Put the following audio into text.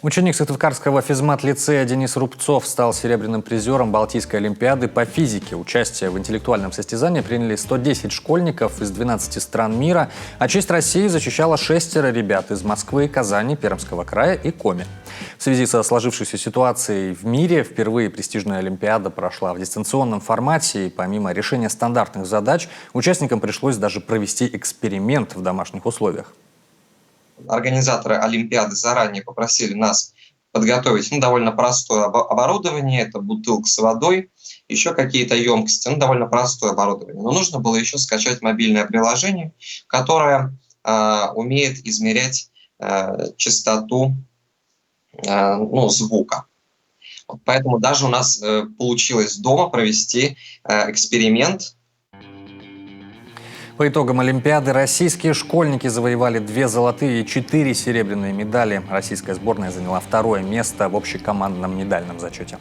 Ученик Сыктывкарского физмат-лицея Денис Рубцов стал серебряным призером Балтийской олимпиады по физике. Участие в интеллектуальном состязании приняли 110 школьников из 12 стран мира, а честь России защищала 6 ребят из Москвы, Казани, Пермского края и Коми. В связи со сложившейся ситуацией в мире впервые престижная олимпиада прошла в дистанционном формате, и помимо решения стандартных задач участникам пришлось даже провести эксперимент в домашних условиях. Организаторы Олимпиады заранее попросили нас подготовить довольно простое оборудование. Это бутылка с водой, еще какие-то емкости, довольно простое оборудование. Но нужно было еще скачать мобильное приложение, которое умеет измерять частоту звука. Поэтому даже у нас получилось дома провести эксперимент. По итогам Олимпиады российские школьники завоевали 2 золотые и 4 серебряные медали. Российская сборная заняла 2-е место в общекомандном медальном зачете.